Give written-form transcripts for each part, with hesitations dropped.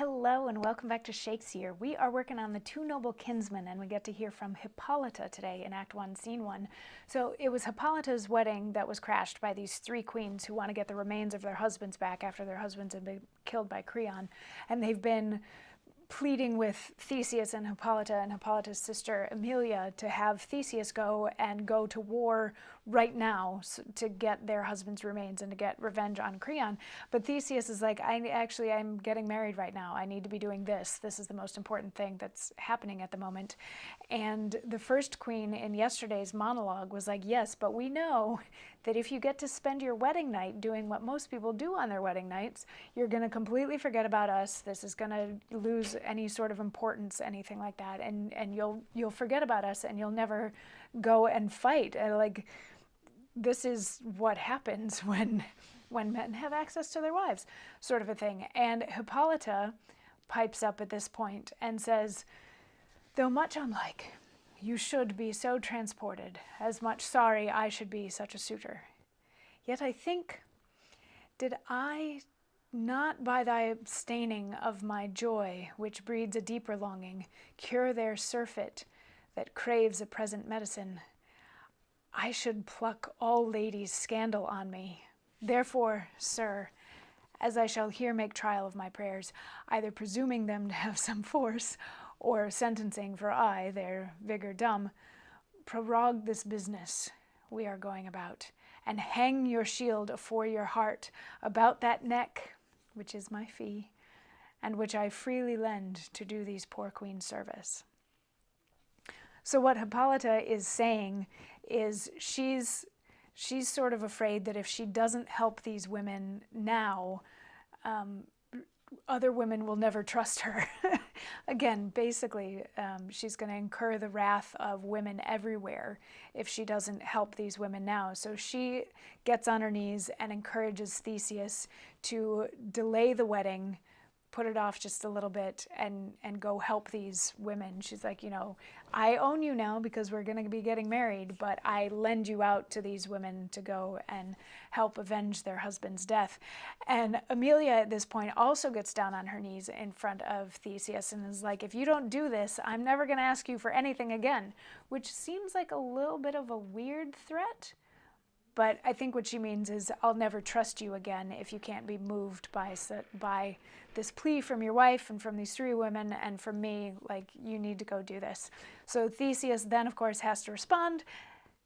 Hello and welcome back to Shakesyear. We are working on the two noble kinsmen and we get to hear from Hipolita today in Act 1, Scene 1. So it was Hipolita's wedding that was crashed by these three queens who want to get the remains of their husbands back after their husbands had been killed by Creon. And they've been pleading with Theseus and Hippolyta's sister Emilia to have Theseus go to war right now to get their husband's remains and to get revenge on Creon. But Theseus is like, I'm getting married right now. I need to be doing this. This is the most important thing that's happening at the moment. And the first queen in yesterday's monologue was like, yes, but we know that if you get to spend your wedding night doing what most people do on their wedding nights, you're going to completely forget about us. This is going to lose any sort of importance, anything like that, and you'll forget about us and you'll never go and fight. Like, this is what happens when men have access to their wives, sort of a thing. And Hipolita pipes up at this point and says, though much unlike, you should be so transported, as much sorry I should be such a suitor. Yet I think, did I not by thy abstaining of my joy, which breeds a deeper longing, cure their surfeit that craves a present medicine, I should pluck all ladies' scandal on me. Therefore, sir, as I shall here make trial of my prayers, either presuming them to have some force, or sentencing for I, their vigour dumb, prorogue this business we are going about, and hang your shield afore your heart about that neck, which is my fee, and which I freely lend to do these poor queens service. So what Hipolita is saying is she's sort of afraid that if she doesn't help these women now, other women will never trust her. Again, basically, she's going to incur the wrath of women everywhere if she doesn't help these women now. So she gets on her knees and encourages Theseus to delay the wedding, put it off just a little bit, and go help these women. She's like, I own you now because we're going to be getting married, but I lend you out to these women to go and help avenge their husband's death. And Emilia at this point also gets down on her knees in front of Theseus and is like, if you don't do this, I'm never going to ask you for anything again, which seems like a little bit of a weird threat. But I think what she means is, I'll never trust you again if you can't be moved by this plea from your wife and from these three women and from me, like, you need to go do this. So Theseus then, of course, has to respond,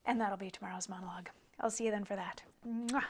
and that'll be tomorrow's monologue. I'll see you then for that. Mwah.